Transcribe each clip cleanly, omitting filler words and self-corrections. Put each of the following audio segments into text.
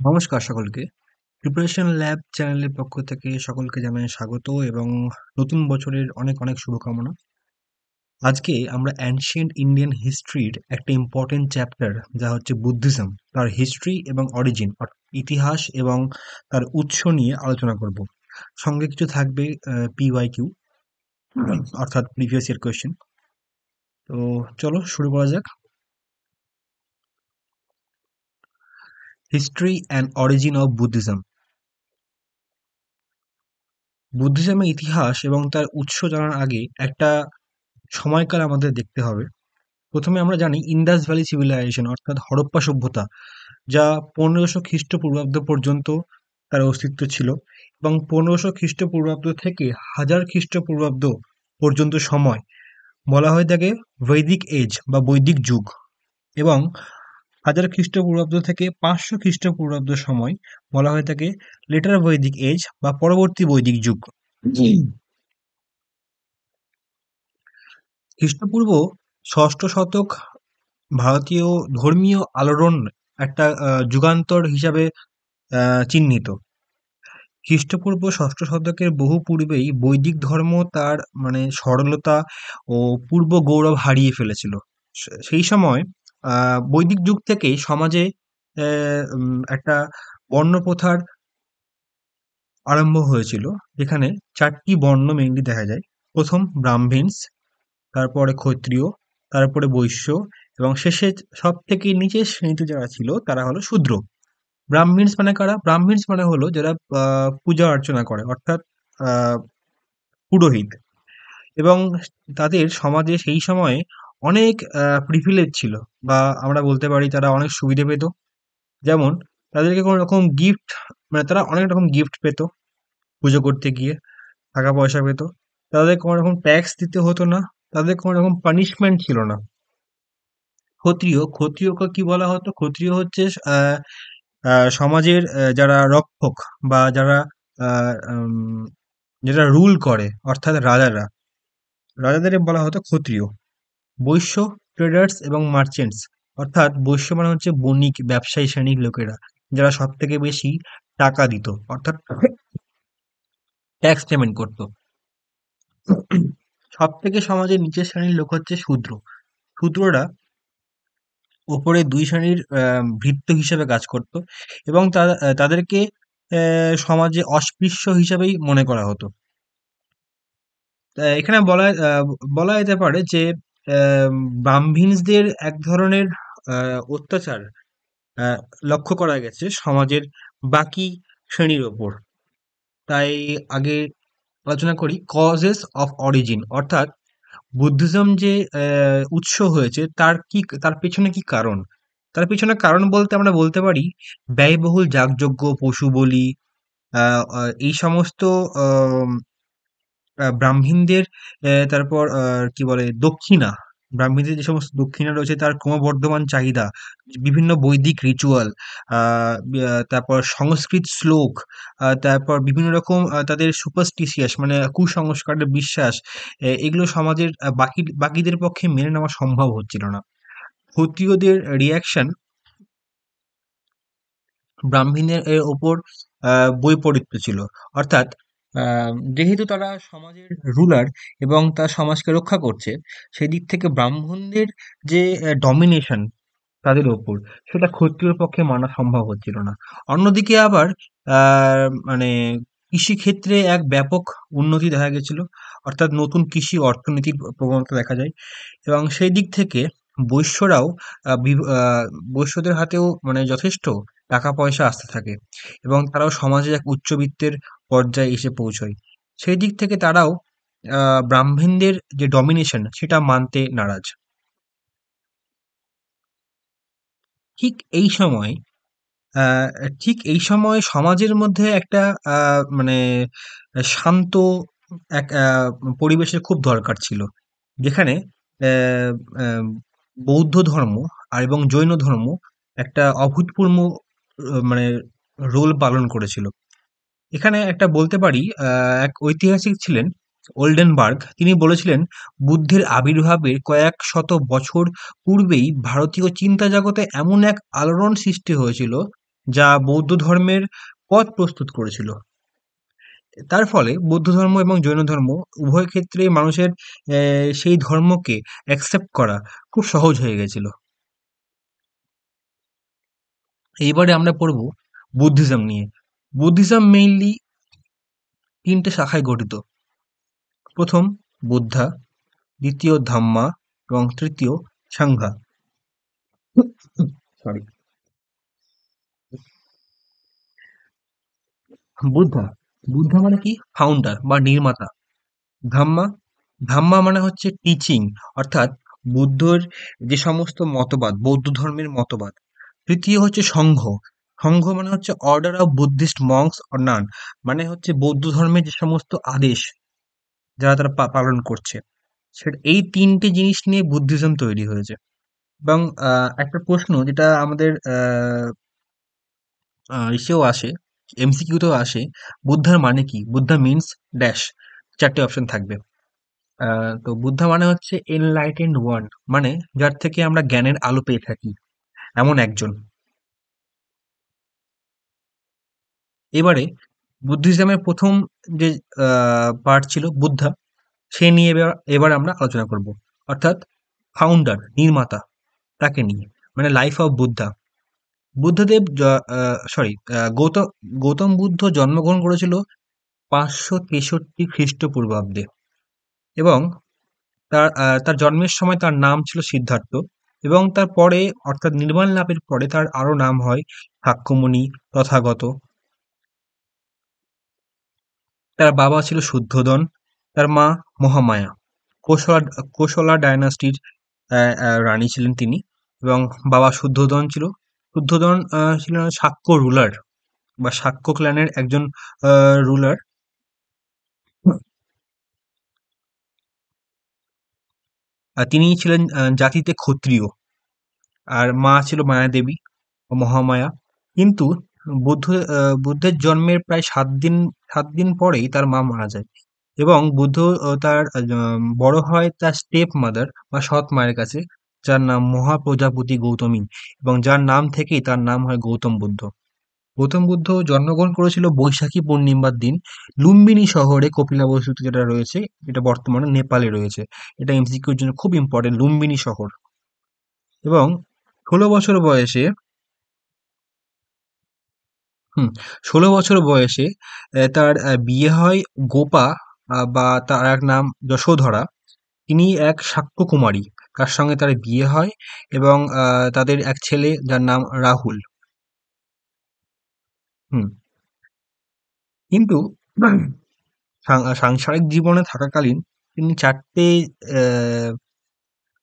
নমস্কার সকলকে। Preparation lab চ্যানেলের পক্ষ থেকে সকলকে জানাই স্বাগত এবং নতুন বছরের অনেক অনেক শুভকামনা। আজকে আমরা অ্যানশিয়েন্ট ইন্ডিয়ান হিস্ট্রির একটা ইম্পর্টেন্ট চ্যাপ্টার যা হচ্ছে বুদ্ধিজম, তার হিস্ট্রি এবং অরিজিন ইতিহাস এবং তার উৎস নিয়ে আলোচনা করব। সঙ্গে কিছু থাকবে পিওয়াইকিউ অর্থাৎ প্রিভিয়াস ইয়ার কোয়েশ্চেন। তো চলো শুরু করা যাক। History and origin of Buddhism. বুদ্ধিজমের ইতিহাস এবং তার উৎস জানার আগে একটা সময়কাল আমাদের দেখতে হবে। প্রথমে আমরা জানি ইন্দাস ভ্যালি সিভিলাইজেশন অর্থাৎ হরপ্পা সভ্যতা, যা 1500 খ্রিস্টপূর্বাব্দ পর্যন্ত তার অস্তিত্ব ছিল এবং 1500 খ্রিস্টপূর্বাব্দ থেকে 1000 খ্রিস্টপূর্বাব্দ পর্যন্ত সময় বলা হয়ে থাকে বৈদিক এজ বা বৈদিক যুগ, এবং 1000 খ্রিস্টপূর্বাব্দ থেকে 500 খ্রিস্টপূর্বাব্দ সময় বলা হয়ে থাকে লেটার বৈদিক এজ বা পরবর্তী বৈদিক যুগ। খ্রিস্টপূর্ব ষষ্ঠ শতক ভারতীয় ধর্মীয় আলোড়ন একটা যুগান্তর হিসাবে চিহ্নিত। খ্রিস্টপূর্ব ষষ্ঠ শতকের বহু পূর্বেই বৈদিক ধর্ম তার সরলতা ও পূর্ব গৌরব হারিয়ে ফেলেছিল। সেই সময় বৈদিক যুগ থেকেই সমাজে একটা বর্ণপ্রথার আরম্ভ হয়েছিল, যেখানে 4টি বর্ণ মেইনলি দেখা যায়। প্রথম ব্রাহ্মিন্স, তারপরে ক্ষত্রিয়, তারপরে বৈশ্য এবং শেষে সবথেকে নিচের শ্রেণীতে যারা ছিল তারা হলো শূদ্র। ব্রাহ্মিন্স মানে কারা? ব্রাহ্মিন্স মানে হলো যারা পূজা অর্চনা করে, অর্থাৎ আহ, পুরোহিত। এবং তাদের সমাজে সেই সময়ে অনেক প্রিভিলেজ ছিল, বা আমরা বলতে পারি তারা অনেক সুবিধে পেত। যেমন তাদেরকে কোনো রকম গিফট, তারা অনেক রকম গিফট পেত পুজো করতে গিয়ে, টাকা পয়সা পেত। তাদের কোনো রকম ট্যাক্স দিতে হতো না, তাদের কোনো রকম পানিশমেন্ট ছিল না। ক্ষত্রিয়কে কি বলা হতো? ক্ষত্রিয় হচ্ছে আহ সমাজের যারা রক্ষক বা যারা রুল করে, অর্থাৎ রাজারা, রাজাদের বলা হতো ক্ষত্রিয়। বৈশ্য ট্রেডার্স এবং মার্চেন্টস, অর্থাৎ বৈশ্য মানে হচ্ছে বণিক ব্যবসায়ী শ্রেণীর লোকেরা, যারা সব থেকে বেশি টাকা দিত, অর্থাৎ ট্যাক্স পেমেন্ট করতো। সব থেকে সমাজের নিচের শ্রেণীর লোক হচ্ছে শূদ্র। শূদ্ররা ওপরে দুই শ্রেণীর ভৃত্য হিসেবে কাজ করত এবং তাদেরকে সমাজে অস্পৃশ্য হিসাবেই মনে করা হতো। এখানে বলা যেতে পারে যে আহ, ব্রাহ্মিণসদের এক ধরনের অত্যাচার আহ, লক্ষ্য করা গেছে সমাজের বাকি শ্রেণীর ওপর। তাই আগে আলোচনা করি কজেস অফ অরিজিন, অর্থাৎ বুদ্ধিজম যে উৎস হয়েছে তার পেছনে কি কারণ। তার পেছনে কারণ বলতে আমরা বলতে পারি ব্যয়বহুল যাগযজ্ঞ, পশু বলি, এই সমস্ত ব্রাহ্মণদের, তারপর কি বলে দক্ষিণা, ব্রাহ্মণদের যে সমস্ত দক্ষিণা রয়েছে তার ক্রমবর্ধমান চাহিদা, বিভিন্ন বৈদিক রিচুয়াল, তারপর সংস্কৃত শ্লোক, তারপর বিভিন্ন রকম তাদের সুপারস্টিশিয়াস কুসংস্কারের বিশ্বাস, এগুলো সমাজের বাকিদের পক্ষে মেনে নেওয়া সম্ভব হচ্ছিল না। ক্ষত্রিয়দের রিয়াকশন ব্রাহ্মণের এর ওপর বৈপরীত্য ছিল। অর্থাৎ যেহেতু তারা সমাজের রুলার এবং তার সমাজকে রক্ষা করছে, সেই দিক থেকে ব্রাহ্মণদের যে ডমিনেশন তাদের ওপর, সেটা ক্ষত্রিয়র পক্ষে মানা সম্ভব হচ্ছিল না। অন্যদিকে আবার মানে কৃষিক্ষেত্রে এক ব্যাপক উন্নতি দেখা গেছিল, অর্থাৎ নতুন কৃষি অর্থনীতির প্রবণতা দেখা যায়। এবং সেই দিক থেকে বৈশ্যরাও বৈশ্যদের হাতেও যথেষ্ট টাকা পয়সা আসতে থাকে এবং তারাও সমাজে এক উচ্চবিত্তের পর্যায়ে এসে পৌঁছয়। সেই দিক থেকে তারাও ব্রাহ্মণদের যে ডমিনেশন সেটা মানতে নারাজ। ঠিক এই সময় আহ, ঠিক এই সময় সমাজের মধ্যে একটা শান্ত এক পরিবেশের খুব দরকার ছিল, যেখানে আহ, আহ, বৌদ্ধ ধর্ম আর এবং জৈন ধর্ম একটা অভূতপূর্ব মানে রোল পালন করেছিল। এখানে একটা বলতে পারি, এক ঐতিহাসিক ছিলেন ওল্ডেনবার্গ। তিনি বলেছিলেন বুদ্ধের আবির্ভাবের কয়েক শত বছর পূর্বেই ভারতীয় চিন্তা জগতে এমন এক আলোড়ন সৃষ্টি হয়েছিল যা বৌদ্ধ ধর্মের পথ প্রস্তুত করেছিল। তার ফলে বৌদ্ধ ধর্ম এবং জৈন ধর্ম উভয় ক্ষেত্রেই মানুষের সেই ধর্মকে অ্যাকসেপ্ট করা খুব সহজ হয়ে গেছিল। এইবারে আমরা পড়ব বুদ্ধিজম নিয়ে। বুদ্ধিজম মেইনলি ৩ টে শাখায় গঠিত। প্রথম বুদ্ধা, দ্বিতীয় ধাম্মা এবং তৃতীয় সাংঘা। সরি। বুদ্ধা, বুদ্ধা মানে কি? ফাউন্ডার বা নির্মাতা। ধাম্মা, ধাম্মা মানে হচ্ছে টিচিং, অর্থাৎ বুদ্ধর যে সমস্ত মতবাদ, বৌদ্ধ ধর্মের মতবাদ। তৃতীয় হচ্ছে সংঘ, সংঘ মানে হচ্ছে order of Buddhist monks or nun, মানে হচ্ছে বৌদ্ধ ধর্মের যে সমস্ত আদেশ যারা তারা পালন করছে, সেটা এই ৩টে জিনিস নিয়ে বুদ্ধিজম তৈরি হয়েছে। এবং একটা প্রশ্ন যেটা আমাদের ইসেও আসে, এমসিকিউতেও আসে, বুদ্ধার মানে কি? বুদ্ধা মিন্স ড্যাশ, ৪টে অপশন থাকবে। তো বুদ্ধা মানে হচ্ছে এনলাইটেন্ড ওয়ান, মানে যার থেকে আমরা জ্ঞানের আলো পেয়ে থাকি, এমন একজন। এবারে বুদ্ধিজমের প্রথম যে পার্ট ছিল বুদ্ধা, সে নিয়ে এবার আমরা আলোচনা করব, অর্থাৎ ফাউন্ডার, নির্মাতা, তাকে নিয়ে, মানে life of Buddha. Buddhadeb sorry Gautam Gautam Buddha জন্মগ্রহণ করেছিল ৫৬৩ খ্রিস্টপূর্বাব্দে, এবং তার জন্মের সময় তার নাম ছিল সিদ্ধার্থ, এবং তার পরে অর্থাৎ নির্বাণ লাভের পরে তার আরো নাম হয় শাক্যমুনি, তথাগত। তার বাবা ছিল শুদ্ধোদন, তার মা মহামায়া। কোশলা কোশলা ডায়নাস্টির রানী ছিলেন তিনি, এবং বাবা শুদ্ধোদন ছিল, শুদ্ধোদন ছিলেন শাক্য রুলার বা শাক্য ক্ল্যানের একজন রুলার। তিনি ছিলেন জাতিতে ক্ষত্রিয়, আর মা ছিল মায়াদেবী ও মহামায়া। কিন্তু বুদ্ধ বুদ্ধের জন্মের প্রায় ৭ দিন পরেই তার মা মারা যায়, এবং বুদ্ধ তার বড় হয় তার স্টেপ মাদার বা সৎ মায়ের কাছে, যার নাম মহাপ্রজাপতি গৌতমী, এবং যার নাম থেকেই তার নাম হয় গৌতম বুদ্ধ। গৌতম বুদ্ধ জন্মগ্রহণ করেছিল বৈশাখী পূর্ণিমার দিন লুম্বিনী শহরে, কপিলাবস্তু যেটা রয়েছে, এটা বর্তমানে নেপালে রয়েছে। এটা এমসিকিউর জন্য খুব ইম্পর্টেন্ট, লুম্বিনী শহর। এবং ১৬ বছর বয়সে, হুম, ১৬ বছর বয়সে তার বিয়ে হয় গোপা, বা তার এক নাম যশোধরা। তিনি এক শাক্য কুমারী, তার সঙ্গে তার বিয়ে হয়, এবং তাদের এক ছেলে যার নাম রাহুল। হুম, কিন্তু সাংসারিক জীবনে থাকাকালীন তিনি ৪টে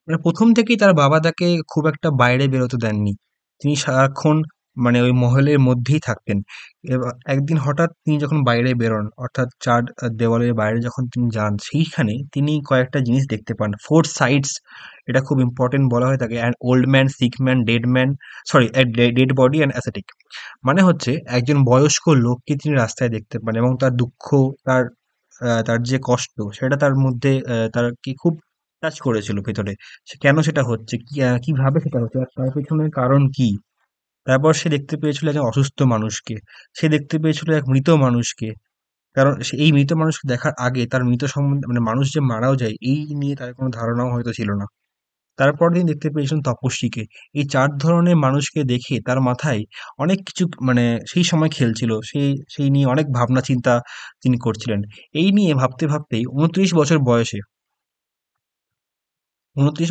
মানে প্রথম থেকেই তার বাবা তাকে খুব একটা বাইরে বেরোতে দেননি। তিনি সারাক্ষণ মানে ওই মহলের মধ্যেই থাকতেন। একদিন হঠাৎ তিনি যখন বাইরে বেরোন, অর্থাৎ ৪ দেওয়ালের বাইরে যখন তিনি যান, সেইখানে তিনি কয়েকটা জিনিস দেখতে পান। 4 সাইটস, এটা খুব ইম্পোর্টেন্ট বলা হয়ে থাকে। An old man, sick man, dead man, sorry dead body and ascetic. মানে হচ্ছে একজন বয়স্ক লোককে তিনি রাস্তায় দেখতে পান, এবং তার দুঃখ, তার তার যে কষ্ট, সেটা তার মধ্যে তারকে খুব টাচ করেছিল ভেতরে। সে কেন সেটা হচ্ছে, কিভাবে সেটা হচ্ছে, আর তার পেছনের কারণ কি? তারপর সে দেখতে পেয়েছিল একজন অসুস্থ মানুষকে। সে দেখতে পেয়েছিল এক মৃত মানুষকে। কারণ সে এই মৃত মানুষকে দেখার আগে তার মৃত সম্বন্ধে, মানে মানুষ যে মারাও যায়, এই নিয়ে তার কোনো ধারণাও হয়তো ছিল না। তারপর তিনি দেখতে পেয়েছিলেন তপস্বীকে। এই ৪ ধরনের মানুষকে দেখে তার মাথায় অনেক কিছু মানে সেই সময় খেলছিল। সেই নিয়ে অনেক ভাবনা চিন্তা তিনি করছিলেন। এই নিয়ে ভাবতে ভাবতেই ২৯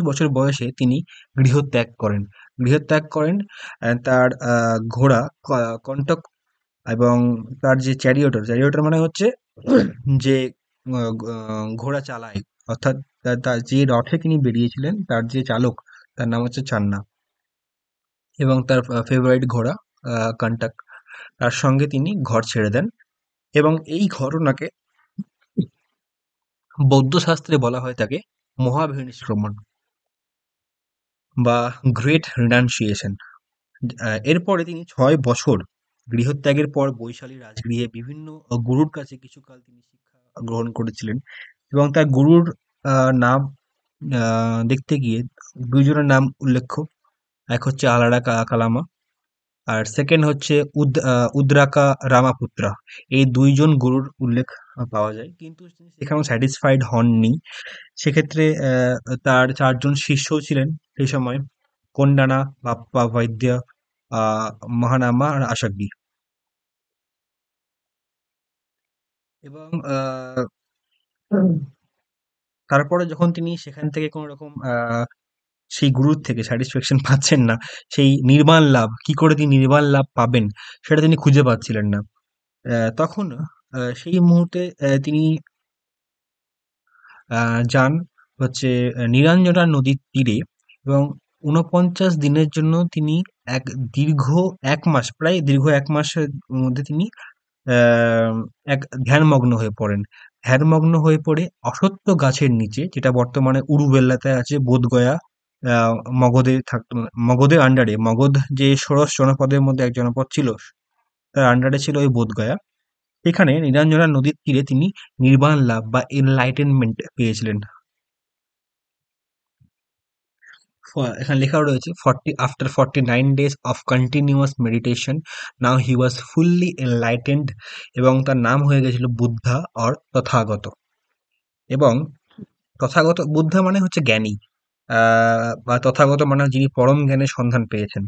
বছর বয়সে তিনি গৃহত্যাগ করেন। গৃহত্যাগ করেন তার ঘোড়া কন্টক, এবং তার যে চ্যারিয়টর মানে হচ্ছে যে ঘোড়া চালায়, অর্থাৎ তার যে রথে তিনি বেরিয়েছিলেন, তার যে চালক, তার নাম হচ্ছে চান্না, এবং তার ফেভারিট ঘোড়া কন্টক, তার সঙ্গে তিনি ঘর ছেড়ে দেন। এবং এই ঘটনাকে বৌদ্ধ শাস্ত্রে বলা হয়ে থাকে মহাপরিনিষ্ক্রমণ বা গ্রেট রিনাউন্সিয়েশন। এরপরে তিনি ৬ বছর গৃহত্যাগের পর বৈশালী রাজগৃহে বিভিন্ন গুরুর কাছে কিছুকাল তিনি শিক্ষা গ্রহণ করেছিলেন, এবং তার গুরুর নাম দেখতে গিয়ে ২ জনের নাম উল্লেখ্য। এক হচ্ছে আলারা কালামা, আর সেকেন্ড হচ্ছে উদ্রাকা রামাপুত্রা। এই দুইজন গুরুর উল্লেখ পাওয়া যায়, কিন্তু তিনি সেখানেও স্যাটিসফাইড হননি। সেক্ষেত্রে তার চারজন শিষ্যও ছিলেন সেই সময়: কোন্ডানা, বাপ্পা বৈদ্য, আহ মহানামা আর আশাগ্নি। এবং তারপরে যখন তিনি সেখান থেকে কোনো রকম সেই গুরুর থেকে স্যাটিসফ্যাকশন পাচ্ছেন না, সেই নির্বাণ লাভ, কি করে তিনি নির্বাণ লাভ পাবেন সেটা তিনি খুঁজে পাচ্ছিলেন না। তখন সেই মুহূর্তে তিনি যান হচ্ছে নীলাঞ্জনা নদীর তীরে, এবং ৪৯ দিনের জন্য তিনি এক দীর্ঘ ১ মাস, প্রায় দীর্ঘ ১ মাসের মধ্যে তিনি আহ, এক ধ্যানমগ্ন হয়ে পড়েন। ধ্যানমগ্ন হয়ে পড়ে অশ্বত্থ গাছের নিচে, যেটা বর্তমানে উরুবেল্লাতে আছে, বোধগয়া, আহ, মগধে থাকতো, মগধের আন্ডারে, মগধ যে ষোড়শ জনপদের মধ্যে এক জনপদ ছিল, তার আন্ডারে ছিল ওই বোধগয়া। এখানে নীলাঞ্জনা নদীর তীরে তিনি নির্বাণ লাভ বা এনলাইটেনমেন্ট পেয়েছিলেন। এখানে লেখাও রয়েছে, 49 days of continuous meditation now he was fully enlightened, এবং তার নাম হয়ে গেছিল বুদ্ধা অর তথাগত। এবং তথাগত, বুদ্ধা মানে হচ্ছে জ্ঞানী, বা তথাগত মানে যিনি পরম জ্ঞানের সন্ধান পেয়েছেন।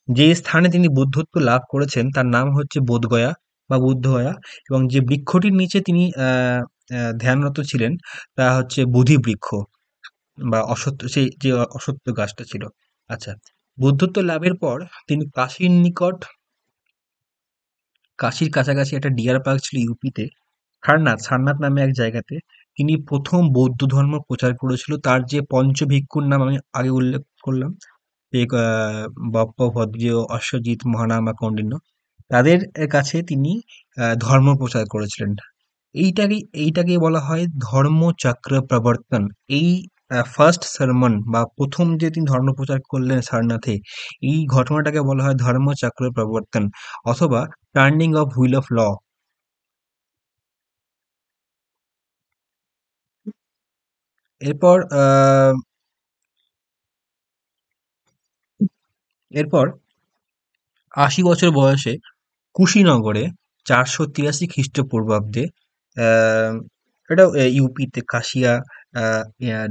যে স্থানে তিনি বুদ্ধত্ব লাভ করেছেন তার নাম হচ্ছে বোধগয়া বা বুদ্ধগয়া, এবং যে বৃক্ষটির নিচে তিনি ধ্যানরত ছিলেন তা হচ্ছে বোধি বৃক্ষ বা অশ্বত্থ, সেই যে অশ্বত্থ গাছটা ছিল। আচ্ছা, বুদ্ধত্ব লাভের পর তিনি কাশীর নিকট, কাশীর কাছাকাছি একটা ডিয়ার পার্ক ছিল ইউপিতে, সারনাথ, সারনাথ নামে এক জায়গাতে তিনি প্রথম বৌদ্ধ ধর্ম প্রচার করেছিল। তার যে পঞ্চভিক্ষুর নাম আমি আগে উল্লেখ করলাম, এক বপ্প, ভদ্র, অশ্বজিৎ, মহানামা, কৌন্ডিন্য, তাদের কাছে তিনি ধর্ম প্রচার করেছিলেন। এইটাকেই বলা হয় ধর্মচক্র প্রবর্তন। এই ফার্স্ট সারমন বা প্রথম যে তিনি ধর্ম প্রচার করলেন সারনাথে, এই ঘটনাটাকে বলা হয় ধর্মচক্র প্রবর্তন, অথবা turning of wheel of law. এরপর এরপর ৮০ বছর বয়সে কুশীনগরে ৪৮৩ খ্রিস্টপূর্বাব্দে, আহ, এটাও ইউপিতে, কাশিয়া,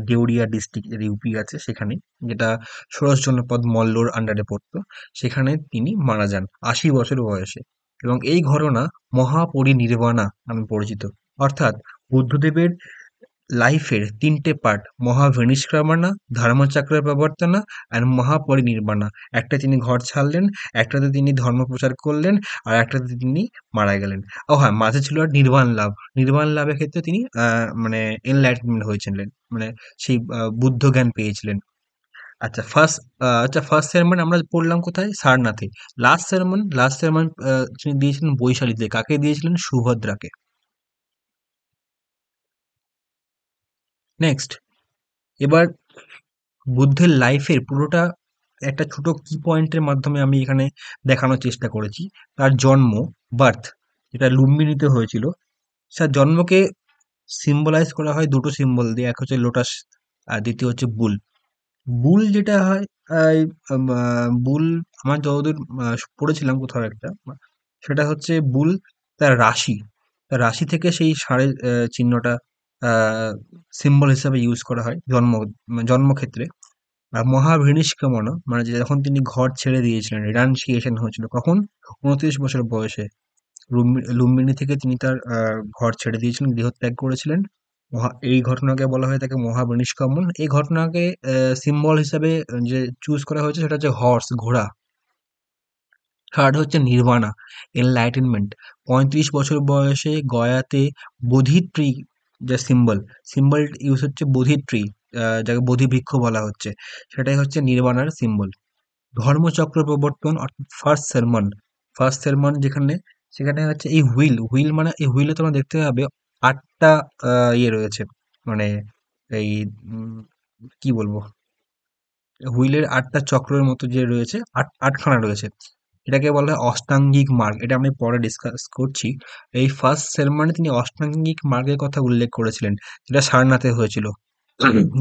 দেউরিয়া ডিস্ট্রিক্ট ইউপি আছে সেখানে, যেটা ষোড়শ জনপদ মল্লর আন্ডারে পড়তো, সেখানে তিনি মারা যান ৮০ বছর বয়সে। এবং এই ঘটনা মহাপরিনির্বাণা নামে পরিচিত। অর্থাৎ বুদ্ধদেবের লাইফের ৩টে পার্ট: মহাপরিনিষ্কামনা, ধর্মচক্র প্রবর্তনা আর মহাপরিনির্বাণা। একটা তিনি ঘর ছাড়লেন, একটাতে তিনি ধর্ম প্রচার করলেন, আর একটাতে তিনি মারা গেলেন। ও হ্যাঁ, মাঝে ছিল নির্বাণ লাভ। নির্বাণ লাভের ক্ষেত্রে তিনি মানে এনলাইটমেন্ট হয়েছিলেন, মানে সেই বুদ্ধ জ্ঞান পেয়েছিলেন। আচ্ছা, ফার্স্ট সেরেমনি আমরা পড়লাম কোথায়? সারনাথে। লাস্ট সেরেমনি তিনি দিয়েছিলেন বৈশালীতে। কাকে দিয়েছিলেন? সুভদ্রাকে। নেক্সট, এবার বুদ্ধের লাইফের পুরোটা একটা ছোট কি পয়েন্টের মাধ্যমে আমি এখানে দেখানোর চেষ্টা করেছি। তার জন্ম, বার্থ, যেটা লুম্বিনীতে হয়েছিল, তার জন্মকে সিম্বলাইজ করা হয় দুটো সিম্বল দিয়ে। এক হচ্ছে লোটাস, আর দ্বিতীয় হচ্ছে বুল। বুল যেটা হয়, বুল আমার যতদূর পড়েছিলাম কোথাও একটা, সেটা হচ্ছে বুল তার রাশি, তার রাশি থেকে সেই ষাঁড়ের চিহ্নটা সিম্বল হিসাবে ইউজ করা হয় জন্মক্ষেত্রে। আর মহাভিনিষ্ক্রমণ মানে যে যখন তিনি ঘর ছেড়ে দিয়েছিলেন, রিনাউন্সিয়েশন হয়েছিল কখন? ২৯ বছর বয়সে। লুম্বিনী থেকে তিনি তার ঘর ছেড়ে দিয়েছিলেন, গৃহত্যাগ করেছিলেন। এই ঘটনাকে বলা হয় তাকে মহাবিনিষ্ক্রমণ। এই ঘটনাকে সিম্বল হিসাবে যে চুজ করা হয়েছে সেটা হচ্ছে হর্স, ঘোড়া। থার্ড হচ্ছে নির্বাণা, এনলাইটেনমেন্ট। ৩৫ বছর বয়সে গয়াতে বোধি ট্রি, যে সিম্বল, সিম্বল ইউজ হচ্ছে বোধি ট্রি, যাকে বোধি বৃক্ষ বলা হচ্ছে, সেটাই হচ্ছে নির্বাণার সিম্বল। ধর্মচক্র প্রবর্তন অর্থাৎ ফার্স্ট সেরমন যেখানে, সেখানে হচ্ছে এই হুইল মানে এই হুইলে তোমরা দেখতে পাবে ৮টা ইয়ে রয়েছে, মানে এই কি বলবো, হুইলের ৮টা চক্রের মতো যে রয়েছে, আটখানা রয়েছে। এটাকে বলা হয় অষ্টাঙ্গিক মার্গ। এটা আমি পরে ডিসকাস করছি। এই ফার্স্ট সেরেমনি তিনি অষ্টাঙ্গিক মার্গের কথা উল্লেখ করেছিলেন, যেটা সারনাথে হয়েছিল,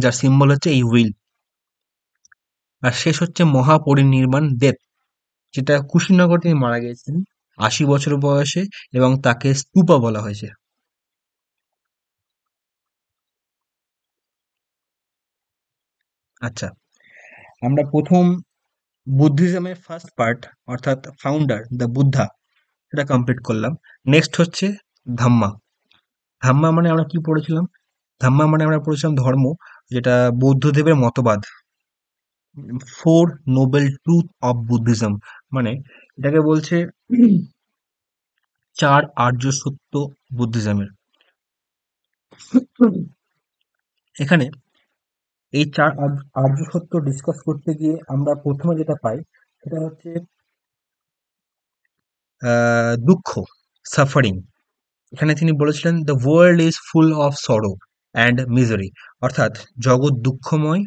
যার সিম্বল হচ্ছে এই হুইল। আর শেষ হচ্ছে মহাপরিনির্বাণ, ডেথ, যেটা কুশীনগর তিনি মারা গিয়েছেন ৮০ বছর বয়সে, এবং তাকে স্তূপা বলা হয়েছে। আচ্ছা, আমরা প্রথম বুদ্ধিজমের ফার্স্ট পার্ট অর্থাৎ ফাউন্ডার দ্য বুদ্ধা সেটা কমপ্লিট করলাম। নেক্সট হচ্ছে ধাম্মা। ধাম্মা মানে আমরা কি পড়েছিলাম? ধাম্মা মানে আমরা পড়েছিলাম ধর্ম, যেটা বৌদ্ধদেবের মতবাদ। Four Nobel truth of Buddhism, মানে এটাকে বলছে চার আর্য সত্য বুদ্ধিজমের। এখানে এই চার আর্য সত্য ডিসকাস করতে গিয়ে আমরা প্রথমে যেটা পাই সেটা হচ্ছে দুঃখ, সাফারিং। এখানে তিনি বলেছিলেন the world is full of sorrow and misery, অর্থাৎ জগৎ দুঃখময়।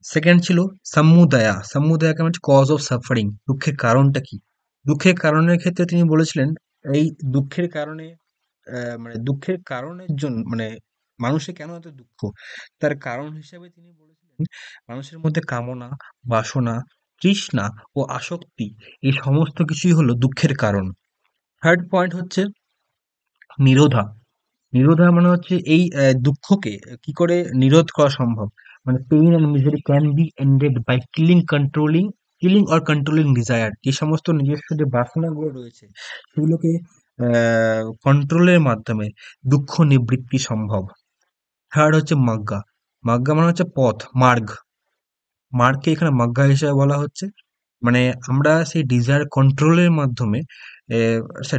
সেকেন্ড ছিল সাম্মুদায়া। সাম্মুদায়াকে মানে কজ অফ সাফারিং, দুঃখের কারণটা কি? দুঃখের কারণের ক্ষেত্রে তিনি বলেছিলেন এই দুঃখের কারণে মানে দুঃখের কারণের জন্য মানে মানুষের কেন এত দুঃখ, তার কারণ হিসেবে তিনি বলেছিলেন মানুষের মধ্যে কামনা, বাসনা, তৃষ্ণা ও আসক্তি, এই সমস্ত কিছুই হলো দুঃখের কারণ। থার্ড পয়েন্ট হচ্ছে নিরোধা। নিরোধা মানে হচ্ছে এই দুঃখকে কি করে নিরোধ করা সম্ভব, মানে pain and misery can be ended by killing or controlling desire. যে সমস্ত নিজস্ব যে বাসনাগুলো রয়েছে সেগুলোকে কন্ট্রোলের মাধ্যমে দুঃখ নিবৃত্তি সম্ভব। থার্ড হচ্ছে মাজ্ঞা। মাজ্ঞা মানে হচ্ছে পথ, মার্গ। মার্গকে এখানে মাজ্ঞা হিসেবে বলা হচ্ছে। মানে আমরা সেই ডিজায়ার কন্ট্রোলের মাধ্যমে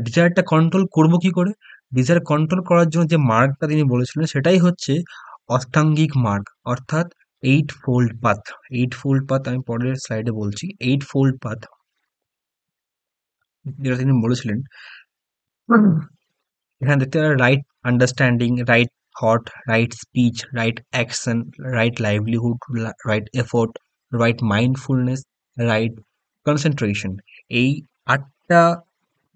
ডিজায়ারটা কন্ট্রোল করব কি করে? ডিজায়ার কন্ট্রোল করার জন্য যে মার্গটা তিনি বলেছিলেন সেটাই হচ্ছে অষ্টাঙ্গিক মার্গ, অর্থাৎ eight fold path. Eight fold path আমি পরের স্লাইডে বলছি। এইট ফোল্ড পাথ যেটা তিনি বলেছিলেন, এখানে দেখতে পারেন right understanding, right thought, right speech, right action, right livelihood, right effort, right mindfulness, right concentration. এই আটটা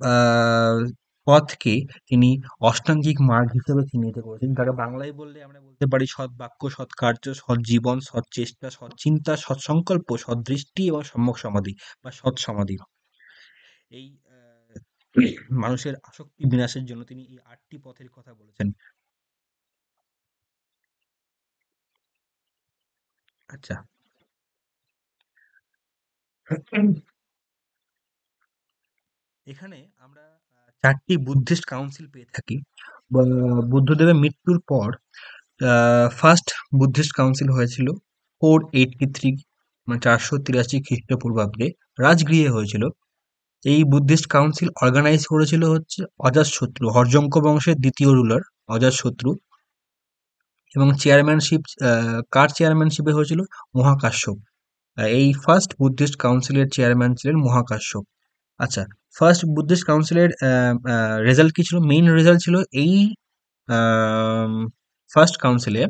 আহ, পথকে তিনি অষ্টাঙ্গিক মার্গ হিসেবে চিহ্নিত করেছেন। তাকে বাংলায় বললে আমরা বলতে পারি সৎ বাক্য, সৎ কার্য, সৎ জীবন, সৎ চেষ্টা, সৎ চিন্তা, সৎ সংকল্প, সৎ দৃষ্টি এবং সম্যক সমাধি বা সৎ সমাধি। এই মানুষের আসক্তি বিনাশের জন্য তিনি এই আটটি পথের কথা বলেছেন। আচ্ছা, এখানে আমরা চারটি বুদ্ধিস্ট কাউন্সিল পেয়ে থাকি। বুদ্ধদেবের মৃত্যুর পর ফার্স্ট বুদ্ধিস্ট কাউন্সিল হয়েছিল 483, মানে 483 খ্রিস্টপূর্বাব্দে রাজগৃহে হয়েছিল। এই বুদ্ধিস্ট কাউন্সিল অর্গানাইজ করেছিল হচ্ছে অজাতশত্রু, হর্যঙ্ক বংশের দ্বিতীয় রুলার অজাতশত্রু, এবং চেয়ারম্যানশিপ কার চেয়ারম্যানশিপে হয়েছিল? মহাকাশ্যপ। এই ফার্স্ট বুদ্ধিস্ট কাউন্সিলের চেয়ারম্যান ছিলেন মহাকাশ্যপ। আচ্ছা, ফার্স্ট বুদ্ধিস্ট কাউন্সিলের রেজাল্ট কি ছিল? মেইন রেজাল্ট ছিল এই ফার্স্ট কাউন্সিলে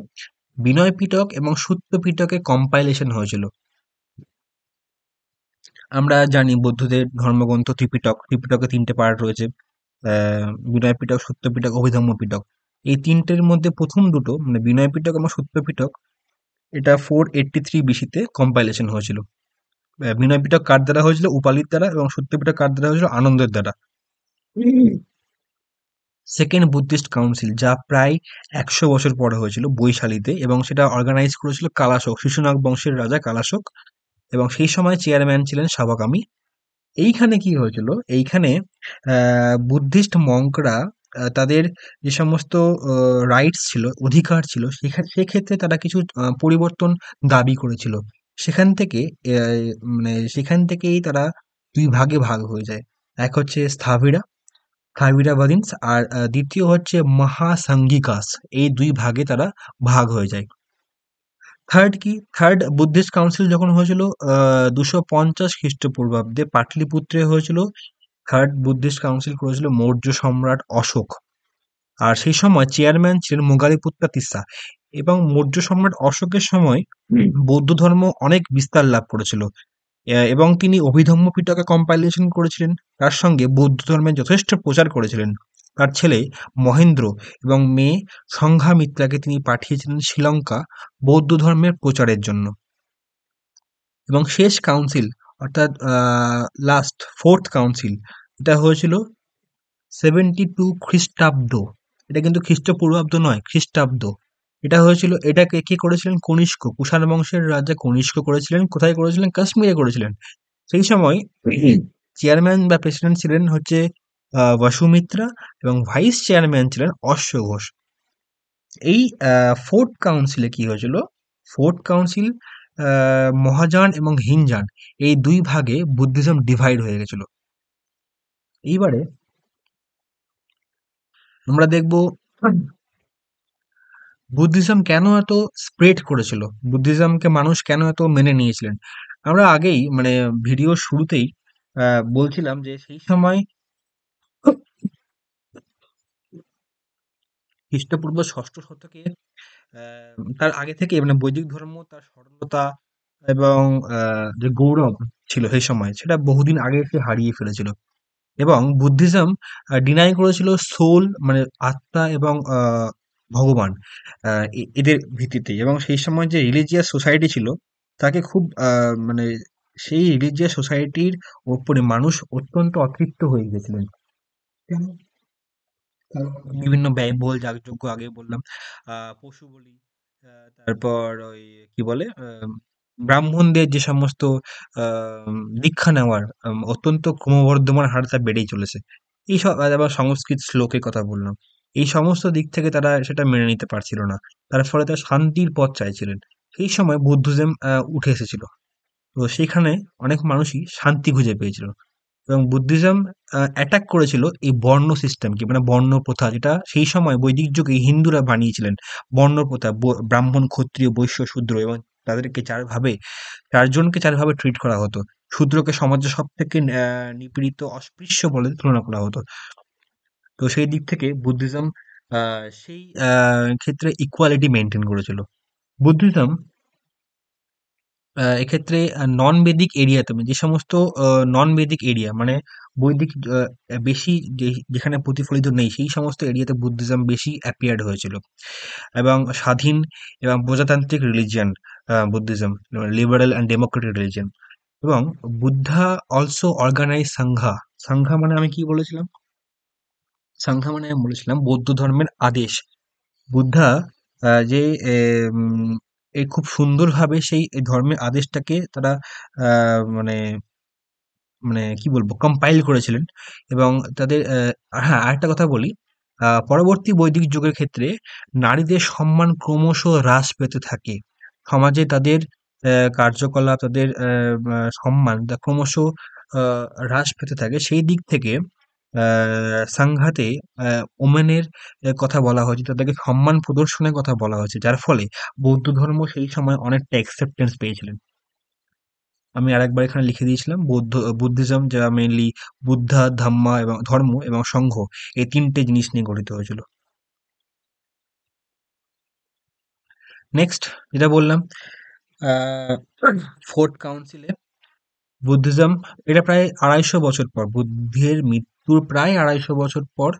বিনয় পিটক এবং সূত্র পিটকের কম্পাইলেশন হয়েছিল। আমরা জানি বৌদ্ধদের ধর্মগ্রন্থ ত্রিপিটক, ত্রিপিটকে তিনটে পার্ট রয়েছে, বিনয় পিটক, সূত্র পিটক, অভিধম্ম পিটক। এই তিনটের মধ্যে প্রথম দুটো মানে বিনয় পিটক এবং সূত্র পিটক, এটা 483 বিসিতে কম্পাইলেশন হয়েছিল। বিনয় পিটক কার দ্বারা হয়েছিল? উপালির দ্বারা, এবং সূত্র পিটক কার দ্বারা হয়েছিল? আনন্দের দ্বারা। সেকেন্ড বুদ্ধিস্ট কাউন্সিল, যা প্রায় 100 বছর পরে হয়েছিল বৈশালীতে, এবং সেটা অর্গানাইজ করেছিল কালাশোক, শিশুনাগ বংশের রাজা কালাশোক, এবং সেই সময় চেয়ারম্যান ছিলেন সাবাকামি। এইখানে কি হয়েছিল? এইখানে বুদ্ধিস্ট মঙ্করা তাদের যে সমস্ত রাইটস ছিল, অধিকার ছিল, সেক্ষেত্রে তারা কিছু পরিবর্তন দাবি করেছিল। সেখান থেকে মানে সেখান থেকেই তারা দুই ভাগে ভাগ হয়ে যায়। এক হচ্ছে স্থবিরা, থাইবিরাবাদিনস, আর দ্বিতীয় হচ্ছে মহাসাঙ্গিকাস। এই দুই ভাগে তারা ভাগ হয়ে যায়। থার্ড কি? থার্ড বুদ্ধিস্ট কাউন্সিল যখন হয়েছিল 250 খ্রিস্টপূর্বাব্দে পাটলিপুত্রে হয়েছিল। থার্ড বুদ্ধিস্ট কাউন্সিল করেছিল মৌর্য সম্রাট অশোক, আর সেই সময় চেয়ারম্যান ছিলেন মোগালিপুত্র তিসা। এবং মৌর্য সম্রাট অশোকের সময় বৌদ্ধ ধর্ম অনেক বিস্তার লাভ করেছিল, এবং তিনি অভিধম্ম পিটকে কম্পাইলেশন করেছিলেন। তার সঙ্গে বৌদ্ধ ধর্মের যথেষ্ট প্রচার করেছিলেন। তার ছেলে মহেন্দ্র এবং মেয়ে সংঘামিত্রাকে তিনি পাঠিয়েছিলেন শ্রীলঙ্কা বৌদ্ধ ধর্মের প্রচারের জন্য। এবং শেষ কাউন্সিল অর্থাৎ লাস্ট ফোর্থ কাউন্সিল, এটা হয়েছিল 72 খ্রিস্টাব্দ। এটা কিন্তু খ্রিস্টপূর্বাব্দ নয়, খ্রিস্টাব্দ। এটা হয়েছিল, এটাকে কে করেছিলেন? কনিষ্ক, কুষাণ বংশের রাজা কনিষ্ক করেছিলেন। কোথায় করেছিলেন? কাশ্মীরে করেছিলেন। সেই সময় চেয়ারম্যান বা প্রেসিডেন্ট ছিলেন হচ্ছে বসুমিত্রা, এবং ভাইস চেয়ারম্যান ছিলেন অশ্ব ঘোষ। এই ফোর্থ কাউন্সিলে কি হয়েছিল? ফোর্থ কাউন্সিল মহাযান এবং হিনযান এই দুই ভাগে বুদ্ধিজম ডিভাইড হয়ে গেছিল। এইবারে আমরা দেখব বুদ্ধিজম কেন এত স্প্রেড করেছিল, বুদ্ধিজমকে মানুষ কেন এত মেনে নিয়েছিলেন। আমরা আগেই মানে ভিডিও শুরুতেই বলছিলাম যে সেই সময় খ্রিস্টপূর্ব ষষ্ঠ শতকে তার আগে থেকে মানে বৈদিক ধর্ম তার সরলতা এবং যে গৌরব ছিল সেই সময়, সেটা বহুদিন আগে সে হারিয়ে ফেলেছিল। এবং বুদ্ধিজম ডিনাই করেছিল সোল, মানে আত্মা এবং ভগবান, এদের ভিত্তিতে। এবং সেই সময় যে রিলিজিয়াস সোসাইটি ছিল তাকে খুব মানে সেই রিলিজিয়াস সোসাইটির ওপরে মানুষ অত্যন্ত অতৃপ্ত হয়ে গেছিলেন। কেন? কারণ বিভিন্ন ব্যয়বহুল যাগযজ্ঞ, আগে বললাম, পশু বলি, তারপর ওই কি বলে, ব্রাহ্মণদের যে সমস্ত দীক্ষা নেওয়ার অত্যন্ত ক্রমবর্ধমান হার তা বেড়েই চলেছে। এইসব, আর আবার সংস্কৃত শ্লোকের কথা বললাম, এই সমস্ত দিক থেকে তারা সেটা মেনে নিতে পারছিল না। তার ফলে তারা শান্তির পথ চাইছিলেন। সেই সময় বুদ্ধিজম উঠে এসেছিল। তো সেখানে অনেক মানুষই শান্তি খুঁজে পেয়েছিল। এবং বুদ্ধিজম অ্যাটাক করেছিল এই বর্ণ সিস্টেমকে, মানে বর্ণ প্রথা, যেটা সেই সময় বৈদিক যুগে হিন্দুরা বানিয়েছিলেন। বর্ণ প্রথা, ব্রাহ্মণ, ক্ষত্রিয়, বৈশ্য, শূদ্র, এবং তাদেরকে চারজনকে চারভাবে ট্রিট করা হতো। শূদ্রকে সমাজে সব থেকে নিপীড়িত, অস্পৃশ্য বলে তুলনা করা হতো। তো সেই দিক থেকে বুদ্ধিজম সেই ক্ষেত্রে ইকুয়ালিটি মেনটেন করেছিল। বুদ্ধিজম এক্ষেত্রে নন বেদিক এরিয়াতে, যে সমস্ত নন বেদিক এরিয়া, মানে বৈদিক বেশি যেখানে প্রতিফলিত নেই, সেই সমস্ত এরিয়াতে বুদ্ধিজম বেশি অ্যাপিয়ার্ড হয়েছিল। এবং স্বাধীন এবং প্রজাতান্ত্রিক religion Buddhism, liberal and democratic religion. এবং বুদ্ধা অলসো অর্গানাইজ সংঘা। সংঘা মানে আমি কি বলেছিলাম? সংঘা মানে আমি বলেছিলাম বৌদ্ধ ধর্মের আদেশ। বুদ্ধা যে উম, এই খুব সুন্দরভাবে সেই ধর্মের আদেশটাকে তারা মানে মানে কি বলবো, কম্পাইল করেছিলেন। এবং তাদের হ্যাঁ, আরেকটা কথা বলি, পরবর্তী বৈদিক যুগের ক্ষেত্রে নারীদের সম্মান ক্রমশ হ্রাস পেতে থাকে। সমাজে তাদের কার্যকলাপ, তাদের সম্মান তা ক্রমশ হ্রাস পেতে থাকে। সেই দিক থেকে সাংঘাতে ওমেনের কথা বলা হয়েছে, তাদেরকে সম্মান প্রদর্শনের কথা বলা হয়েছে, যার ফলে বৌদ্ধ ধর্ম সেই সময় অনেকটা অ্যাকসেপ্টেন্স পেয়েছিলেন। আমি আরেকবার এখানে লিখে দিয়েছিলাম, বুদ্ধিজম যা মেইনলি বুদ্ধা, ধাম্মা এবং ধর্ম এবং সংঘ, এই তিনটে জিনিস নিয়ে গঠিত হয়েছিল। নেক্সট যেটা বললাম, ফোর্থ কাউন্সিলে বুদ্ধিজম, এটা প্রায় ২৫০ বছর পর, বুদ্ধের মৃত্যুর প্রায় ২৫০ বছর পর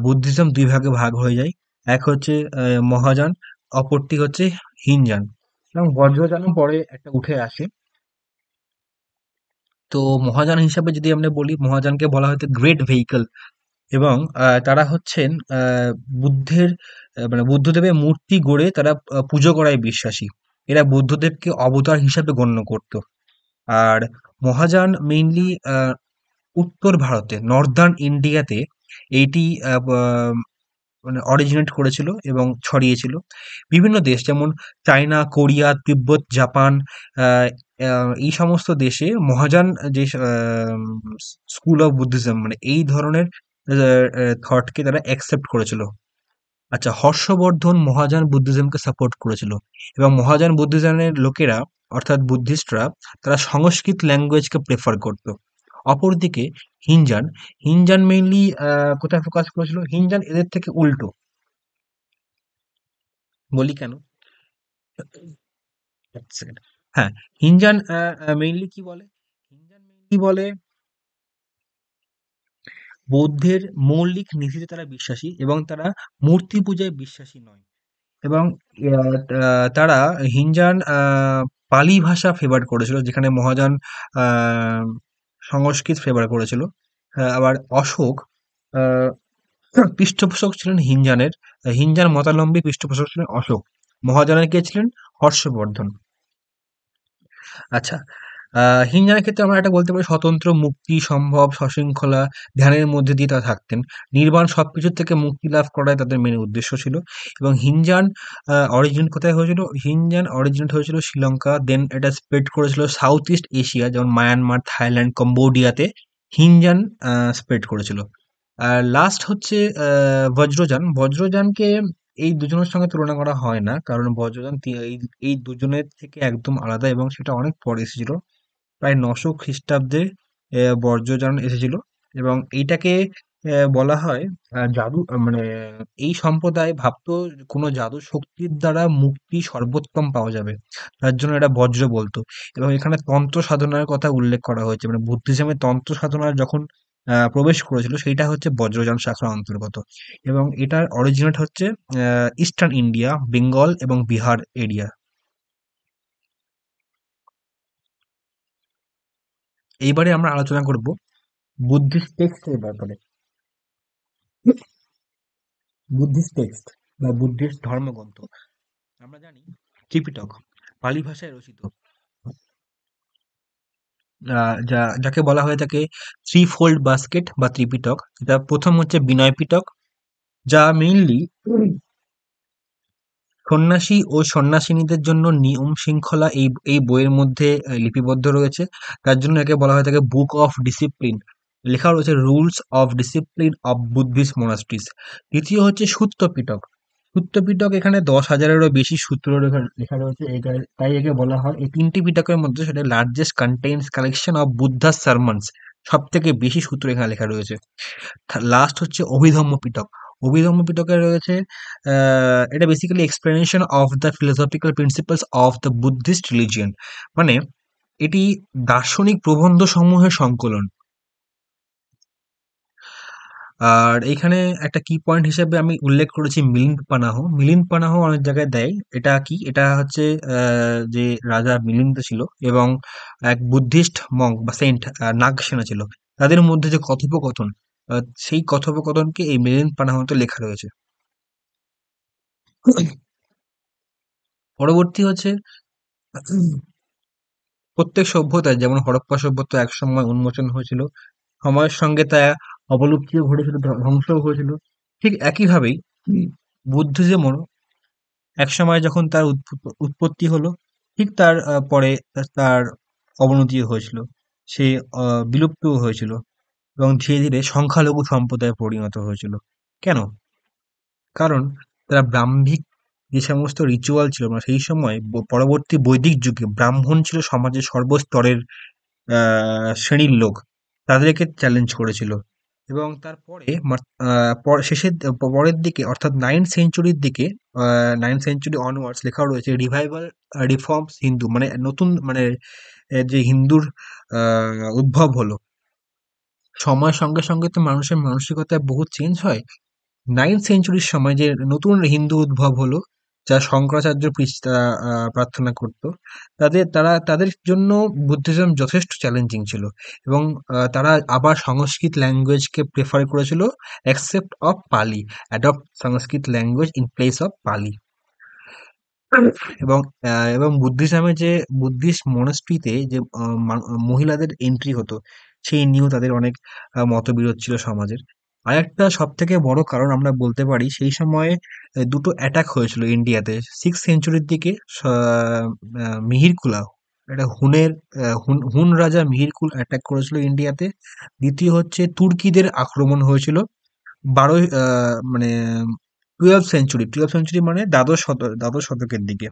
বুদ্ধিজম দুই ভাগে ভাগ হয়ে যায়। এক হচ্ছে মহাযান, অপরটি হচ্ছে হিনযান। এবং বজ্রযানও পরে একটা উঠে আসে। তো মহাযান হিসাবে যদি আমরা বলি, মহাযানকে বলা হয়তো গ্রেট ভেহিকল। এবং তারা হচ্ছেন বুদ্ধের মানে বুদ্ধদেবের মূর্তি গড়ে তারা পুজো করায় বিশ্বাসী। এরা বুদ্ধদেবকে অবতার হিসাবে গণ্য করত। আর মহাযান মেইনলি উত্তর ভারতে, নর্দার্ন ইন্ডিয়াতে এইটি মানে অরিজিনেট করেছিল এবং ছড়িয়েছিল। বিভিন্ন দেশ যেমন চায়না, কোরিয়া, তিব্বত, জাপান, আহ, এই সমস্ত দেশে মহাযান যে স্কুল অফ বুদ্ধিজম, মানে এই ধরনের থটকে তারা অ্যাকসেপ্ট করেছিল। আচ্ছা, হর্ষবর্ধন মহাযান বুদ্ধিজমকে সাপোর্ট করেছিল। এবং মহাযান বুদ্ধিজমের লোকেরা, অর্থাৎ বুদ্ধিস্টরা, তারা সংস্কৃত ল্যাঙ্গুয়েজকে প্রেফার করত। অপরদিকে হিনযান, হিনযান মেইনলি কোথায় ফোকাস করেছিল? হিনযান এদের থেকে উল্টো। বলি কেন? এক সেকেন্ড। হ্যাঁ, হিনযান মেইনলি কি বলে? হিনযান মেইনলি বলে বৌদ্ধের মৌলিক নীতিতে তারা বিশ্বাসী, এবং তারা মূর্তি পূজায় বিশ্বাসী নয়। এবং তারা হিনযান পালি ভাষা ফেভার করেছিল, যেখানে মহাযান আহ, সংস্কৃত ফেভার করেছিল। আবার অশোক আহ, পৃষ্ঠপোষক ছিলেন হিনজানের। হিনজান মতাবলম্বী পৃষ্ঠপোষক ছিলেন অশোক। মহাযানের কে ছিলেন? হর্ষবর্ধন। আচ্ছা, হিনজানের ক্ষেত্রে আমরা এটা বলতে পারি স্বতন্ত্র, মুক্তি, সম্ভব, সশৃঙ্খলা, ধ্যানের মধ্যে দিয়ে তারা থাকতেন। নির্বাণ সবকিছু থেকে মুক্তি লাভ করাই তাদের মেন উদ্দেশ্য ছিল। এবং হিনজান অরিজিন কোথায় হয়েছিল? হিনজান অরিজিনেট হয়েছিল শ্রীলঙ্কা, দেন এটা স্প্রেড করেছিল সাউথ ইস্ট এশিয়া, যেমন মায়ানমার, থাইল্যান্ড, কম্বোডিয়াতে হিনজান স্প্রেড করেছিল। আর লাস্ট হচ্ছে বজ্রযান। বজ্রযানকে এই দুজনের সঙ্গে তুলনা করা হয় না, কারণ বজ্রযান এই দুজনের থেকে একদম আলাদা, এবং সেটা অনেক পরে এসেছিল। প্রায় ৯০০ খ্রিস্টাব্দে বজ্রযান এসেছিল। এবং এইটাকে বলা হয় জাদু, মানে এই সম্প্রদায় ভাবতো কোনো জাদু শক্তির দ্বারা মুক্তি সর্বোত্তম পাওয়া যাবে, তার জন্য এটা বজ্র বলতো। এবং এখানে তন্ত্র সাধনার কথা উল্লেখ করা হয়েছে, মানে বুদ্ধিজমের তন্ত্র সাধনার যখন প্রবেশ করেছিল, সেইটা হচ্ছে বজ্রযান শাখার অন্তর্গত। এবং এটার অরিজিনেট হচ্ছে ইস্টার্ন ইন্ডিয়া, বেঙ্গল এবং বিহার এরিয়া। এইবারে আমরা আলোচনা করব বুদ্ধিস্ট টেক্সটের ব্যাপারে। বুদ্ধিস্ট টেক্সট বা বুদ্ধিস্ট ধর্মগ্রন্থ, আমরা জানি ত্রিপিটক পালি ভাষায় রচিত, যাকে বলা হয়ে থাকে থ্রি ফোল্ড বাস্কেট বা ত্রিপিটক। এটা প্রথম হচ্ছে বিনয় পিটক, যা মেইনলি সন্ন্যাসী ও সন্ন্যাসিনীদের জন্য নিয়ম শৃঙ্খলা এই এই বইয়ের মধ্যে লিপিবদ্ধ রয়েছে। তার জন্য একে বলা হয়ে থাকে বুক অফ ডিসিপ্লিন। লেখা রয়েছে rules of discipline of Buddhist monasteries. দ্বিতীয় হচ্ছে সূত্র পিটক। সূত্র পিটক, এখানে ১০,০০০-এরও বেশি সূত্র লেখা লেখা রয়েছে। তাই একে বলা হয়, এই তিনটি পিটকের মধ্যে সেটা largest contains collection of Buddha's sermons. সব থেকে বেশি সূত্র এখানে লেখা রয়েছে। লাস্ট হচ্ছে অভিধম্ম পিটক। অভিধম্ম পিটকে রয়েছে এটা basically explanation of the philosophical principles of the Buddhist religion. মানে এটি দার্শনিক প্রবন্ধ সমূহের সংকলন। আর এখানে একটা কি পয়েন্ট হিসেবে আমি উল্লেখ করেছি মিলিন্দ পানাহ। মিলিন্দ পানাহ অনেক জায়গায় দেয়। এটা কি? এটা হচ্ছে যে রাজা মিলিন্দ ছিল এবং এক বুদ্ধিস্ট মঙ্ক বা সেন্ট নাগসেনা ছিল, তাদের মধ্যে যে কথোপকথন, সেই কথোপকথনকে এই মিলিন্দ পানাহতে লেখা রয়েছে। পরবর্তী হচ্ছে প্রত্যেক সভ্যতায়, যেমন হরপ্পা সভ্যতা একসময় উন্মোচন হয়েছিল, সময়ের সঙ্গে তা অবলুপ্তিও ঘটেছিল, ধ্বংসও হয়েছিল। ঠিক একইভাবেই বুদ্ধিজমও একসময় যখন তার উৎপত্তি হলো, ঠিক তার পরে তার অবনতিও হয়েছিল। সে বিলুপ্তও হয়েছিল এবং ধীরে ধীরে সংখ্যালঘু সম্প্রদায়ে পরিণত হয়েছিল। কেন? কারণ তারা ব্রাহ্মিক যে সমস্ত রিচুয়াল ছিল না সেই সময়, পরবর্তী বৈদিক যুগে ব্রাহ্মণ ছিল সমাজের সর্বস্তরের শ্রেণীর লোক, তাদেরকে চ্যালেঞ্জ করেছিল। এবং তারপরে শেষের পরের দিকে, অর্থাৎ 9th সেঞ্চুরির দিকে, 9th সেঞ্চুরি অনওয়ার্ডস লেখা রয়েছে রিভাইভাল রিফর্মস হিন্দু, মানে নতুন, মানে যে হিন্দুর উদ্ভব হলো। সময়ের সঙ্গে সঙ্গে তো মানুষের মানসিকতায় বহু চেঞ্জ হয়। 9th সেঞ্চুরির সময় যে নতুন হিন্দু উদ্ভব হলো, যা শঙ্করাচার্য প্রার্থনা করত, তাদের জন্য বুদ্ধিজম যথেষ্ট চ্যালেঞ্জিং ছিল। এবং তারা আবার সংস্কৃত ল্যাঙ্গুয়েজকে প্রেফার করেছিল অ্যাকসেপ্ট অফ পালি, adopt Sanskrit language in place of পালি। এবং বুদ্ধিজমে যে বুদ্ধিস্ট মনাস্ট্রিতে যে মহিলাদের এন্ট্রি হতো, সেই নিয়েও তাদের অনেক মতবিরোধ ছিল সমাজের। আরেকটা সব থেকে বড় কারণ আমরা বলতে পারি, সেই সময়ে দুটো অ্যাটাক হয়েছিল ইন্ডিয়াতে 6th সেঞ্চুরির দিকে। মিহিরকুলা, এটা হুন রাজা মিহিরকুল অ্যাটাক করেছিল ইন্ডিয়াতে। দ্বিতীয় হচ্ছে তুর্কিদের আক্রমণ হয়েছিল বারোই মানে 12th সেঞ্চুরি মানে দ্বাদশ শতকের দিকে,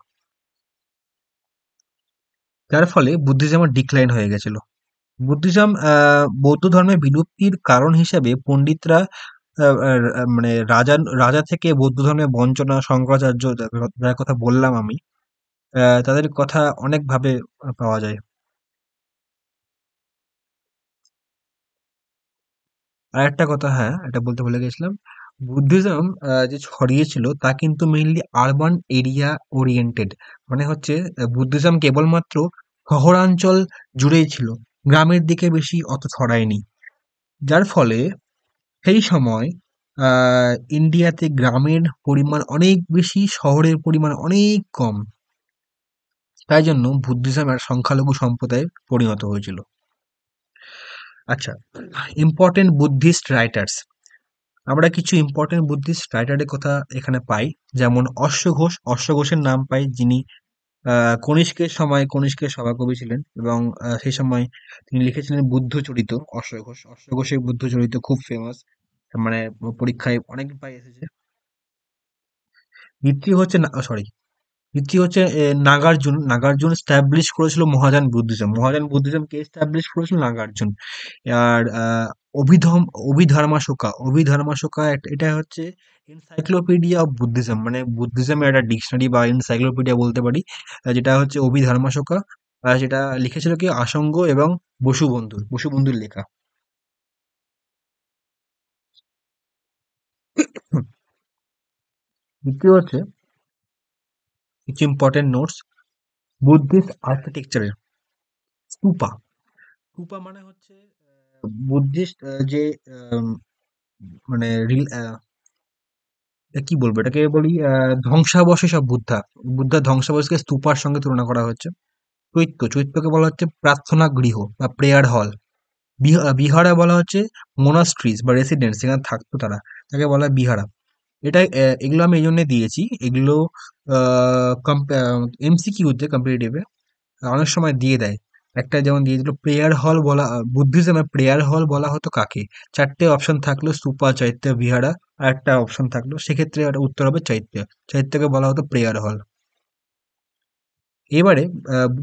যার ফলে বুদ্ধিজমের ডিক্লাইন হয়ে গেছিল। বুদ্ধিজম বৌদ্ধ ধর্মের বিলুপ্তির কারণ হিসেবে পণ্ডিতরা মানে রাজা রাজা থেকে বৌদ্ধ ধর্মের বঞ্চনা, শঙ্করাচার্য, যার কথা বললাম আমি, তাদের কথা অনেকভাবে পাওয়া যায়। আর একটা কথা, হ্যাঁ, এটা বলতে ভুলে গেছিলাম। বুদ্ধিজম যে ছড়িয়েছিল তা কিন্তু মেইনলি আরবান এরিয়া ওরিয়েন্টেড, মানে হচ্ছে বুদ্ধিজম কেবলমাত্র শহরাঞ্চল জুড়েই ছিল, গ্রামের দিকে বেশি অত ছড়ায়নি। যার ফলে সেই সময় ইন্ডিয়াতে গ্রামের পরিমাণ অনেক বেশি, শহরের পরিমাণ অনেক কম। তাই জন্য বুদ্ধিজম এক সংখ্যালঘু সম্প্রদায়ে পরিণত হয়েছিল। আচ্ছা, ইম্পর্টেন্ট বুদ্ধিস্ট রাইটার্স। আমরা কিছু ইম্পর্টেন্ট বুদ্ধিস্ট রাইটারের কথা এখানে পাই, যেমন অশ্বঘোষ। অশ্বঘোষের নাম পাই, যিনি কনিষ্কের সভাকবি ছিলেন, এবং সেই সময় তিনি লিখেছিলেন বুদ্ধচরিত। অশ্বঘোষের বুদ্ধচরিত খুব ফেমাস, মানে পরীক্ষায় অনেকবার এসেছে। দ্বিতীয় হচ্ছে সরি দ্বিতীয় হচ্ছে নাগার্জুন। নাগার্জুন স্ট্যাবলিশ করেছিল মহাযান বুদ্ধিজম। মহাযান বুদ্ধিজম কে স্ট্যাবলিশ করেছিল? নাগার্জুন। আর অভিধম অভিধর্মাশোকা। এটা হচ্ছে এনসাইক্লোপিডিয়া অফ বুদ্ধিজম, মানে বুদ্ধিজমের একটা ডিকশনারি বা এনসাইক্লোপিডিয়া বলতে পারি। যেটা হচ্ছে অভিধর্মাশোকা। যেটা লিখেছিল কি আসঙ্গ এবং বসুবন্ধুর লেখা। হুম, দ্বিতীয় হচ্ছে কিছু ইম্পর্টেন্ট নোটস বুদ্ধিস্ট আর্কিটেকচারের। স্তূপা। স্তূপা মানে হচ্ছে বুদ্ধিস্ট যে আম, মানে কি বলবো এটাকে বলি, ধ্বংসাবশেষ অফ বুদ্ধা। বুদ্ধার ধ্বংসাবশেষকে স্তূপার সঙ্গে তুলনা করা হচ্ছে। চৈত্যকে বলা হচ্ছে প্রার্থনা গৃহ বা প্রেয়ার হল। বিহারা বলা হচ্ছে মোনাস্ট্রিজ বা রেসিডেন্স, সেখানে থাকতো তারা, তাকে বলা হয় বিহারা। এগুলো আমি এই জন্য দিয়েছি, এগুলো এমসিকিউতে কম্পিটিটিভে অনেক সময় দিয়ে দেয়। একটা যেমন দিয়ে দিল প্রেয়ার হল বলা, বুদ্ধিজমে প্রেয়ার হল বলা হতো কাকে? চারটে অপশন থাকলো, স্তূপা, চৈত্য, বিহারা, আর একটা অপশন থাকলো, সেক্ষেত্রে একটা উত্তর হবে চৈত্য। চৈত্যকে বলা হতো প্রেয়ার হল। এবারে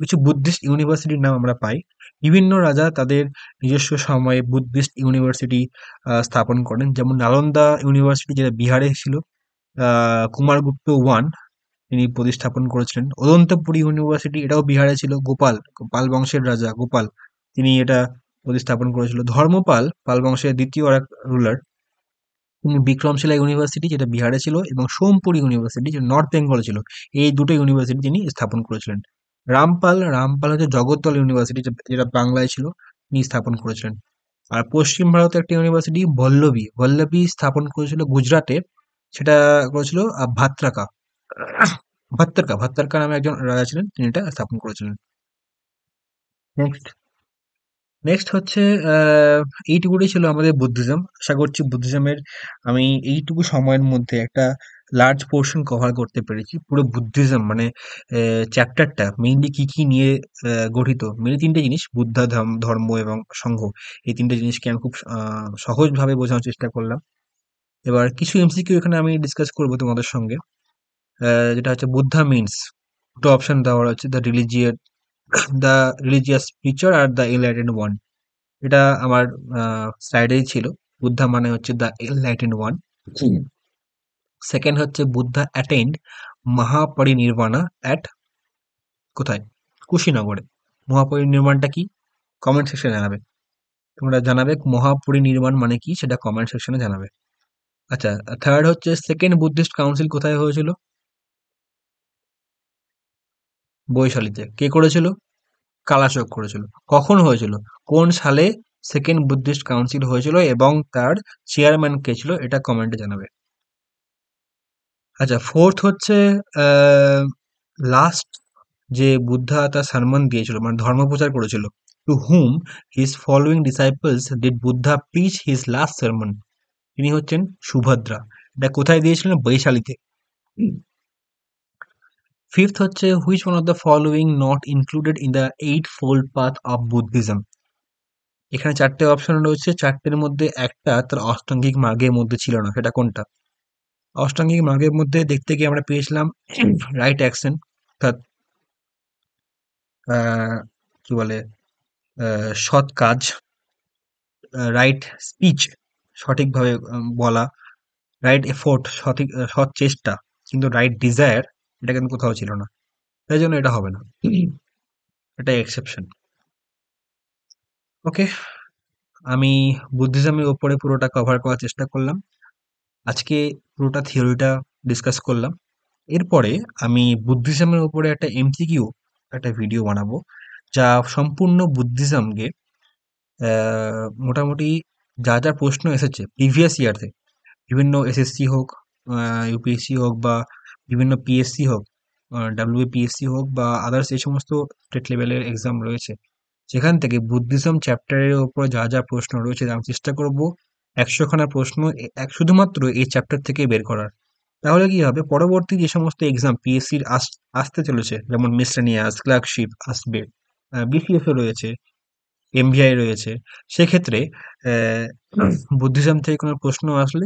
কিছু বুদ্ধিস্ট ইউনিভার্সিটির নাম আমরা পাই। বিভিন্ন রাজা তাদের নিজস্ব সময়ে বুদ্ধিস্ট ইউনিভার্সিটি স্থাপন করেন, যেমন নালন্দা ইউনিভার্সিটি, যেটা বিহারে ছিল, কুমারগুপ্ত ওয়ান তিনি প্রতিস্থাপন করেছিলেন। অনন্তপুরী ইউনিভার্সিটি, এটাও বিহারে ছিল, পাল বংশের রাজা গোপাল তিনি এটা প্রতিস্থাপন করেছিল। ধর্মপাল, পাল বংশের দ্বিতীয় আর এক রুলার, তিনি বিক্রমশিলা ইউনিভার্সিটি, যেটা বিহারে ছিল, এবং সোমপুর ইউনিভার্সিটি, যেটা নর্থ বেঙ্গলে ছিল, এই দুটো ইউনিভার্সিটি তিনি স্থাপন করেছিলেন। রামপাল হচ্ছে জগদ্দল ইউনিভার্সিটি, যেটা বাংলায় ছিল, তিনি স্থাপন করেছিলেন। আর পশ্চিম ভারতের একটা ইউনিভার্সিটি বল্লভী স্থাপন করেছিল গুজরাটে, সেটা করেছিল ভাত্তারকা নামে একজন রাজা ছিলেন, তিনি এটা স্থাপন করেছিলেন। নেক্সট নেক্সট হচ্ছে আহ, এইটুকুই ছিল আমাদের বুদ্ধিজম। আশা করছি বুদ্ধিজমের আমি এইটুকু সময়ের মধ্যে একটা লার্জ পোর্শন কভার করতে পেরেছি। পুরো বুদ্ধিজম মানে চ্যাপ্টারটা মেইনলি কি কি নিয়ে গঠিত, মেইনলি তিনটে জিনিস: বুদ্ধা, ধর্ম এবং সংঘ। এই তিনটে জিনিসকে আমি খুব সহজভাবে বোঝানোর চেষ্টা করলাম। এবার কিছু এমসিকিউ এখানে আমি ডিসকাস করবো তোমাদের সঙ্গে। যেটা হচ্ছে বুদ্ধা মিনস, দুটো অপশন দেওয়া হচ্ছে, the religious preacher are the enlightened one. এটা আমার স্লাইডেই ছিল। বুদ্ধা মানে হচ্ছে দ্য এনলাইটেন্ড ওয়ান। সেকেন্ড হচ্ছে বুদ্ধা অ্যাটেন্ড মহাপরিনির্বাণা অ্যাট কোথায়? কুশীনগরে। মহাপরিনির্বাণটা কি? কমেন্ট সেকশনে জানাবে। তোমরা জানাবে মহাপরিনির্বাণ মানে কি, সেটা কমেন্ট সেকশনে জানাবে। আচ্ছা, থার্ড হচ্ছে সেকেন্ড বুদ্ধিস্ট কাউন্সিল কোথায় হয়েছিল? বৈশালীতে। কে করেছিল? কালাশোক করেছিল। কখন হয়েছিল? কোন সালে সেকেন্ড বুদ্ধিস্ট কাউন্সিল হয়েছিল এবং তার চেয়ারম্যান কে ছিল? এটা কমেন্টে জানাবে। আচ্ছা, ফোর্থ হচ্ছে লাস্ট যে বুদ্ধা তার সারমন দিয়েছিল, মানে ধর্মপ্রচার করেছিল, to whom his following disciples did Buddha preach his last sermon? তিনি হচ্ছেন সুভদ্রা। এটা কোথায় দিয়েছিলেন? বৈশালীতে। ফিফথ হচ্ছে which one of the following not included in the eightfold path of Buddhism? এখানে চারটে অপশন রয়েছে, চারটের মধ্যে একটা তার অষ্টাঙ্গিক মার্গের মধ্যে ছিল না, সেটা কোনটা? অষ্টাঙ্গিক মার্গের মধ্যে দেখতে গিয়ে আমরা পেয়েছিলাম রাইট অ্যাকশন, অর্থাৎ আহ, কি বলে, সৎ কাজ, রাইট স্পিচ, সঠিকভাবে বলা, রাইট এফোর্ট, সৎ চেষ্টা, কিন্তু রাইট ডিজায়ার এটা কিন্তু কোথাও ছিল না। তাই জন্য এটা হবে না, এটা এক্সেপশন। ওকে, আমি বুদ্ধিজমের উপরে পুরোটা কভার করার চেষ্টা করলাম। আজকে পুরোটা থিওরিটা ডিসকাস করলাম। এরপরে আমি বুদ্ধিজমের উপরে একটা এমসিকিউ একটা ভিডিও বানাবো, যা সম্পূর্ণ বুদ্ধিজমকে মোটামুটি যা যা প্রশ্ন এসেছে প্রিভিয়াস ইয়ার থেকে, বিভিন্ন এসএসসি হোক, ইউপিএসসি হোক, বা বিভিন্ন পিএসসি হোক, ডাব্লিউবিপিএসসি হোক, বা আদার্স এই সমস্ত স্টেট লেভেলের এক্সাম রয়েছে, সেখান থেকে বুদ্ধিজম চ্যাপ্টারের ওপর যা যা প্রশ্ন রয়েছে আমি চেষ্টা করব 100খানা প্রশ্ন শুধুমাত্র এই চ্যাপ্টার থেকে বের করার। তাহলে কি হবে, পরবর্তী যে সমস্ত এক্সাম পিএসসির আসতে চলেছে, যেমন মিসলেনিয়াস, ক্লার্কশিপ আসবে, বিসিএস রয়েছে, এমভিআই রয়েছে, সেক্ষেত্রে বুদ্ধিজম থেকে কোনো প্রশ্ন আসলে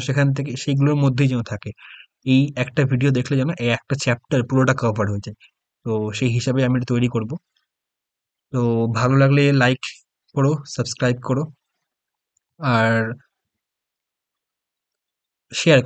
সেখান থেকে সেইগুলোর মধ্যেই যেন থাকে। এই একটা ভিডিও দেখলে যেন এই একটা চ্যাপ্টার পুরোটা কভার হয়ে যায়। তো সেই হিসাবে আমি এটা তৈরি করব। তো ভালো লাগলে লাইক করো, সাবস্ক্রাইব করো, আর শেয়ার করো।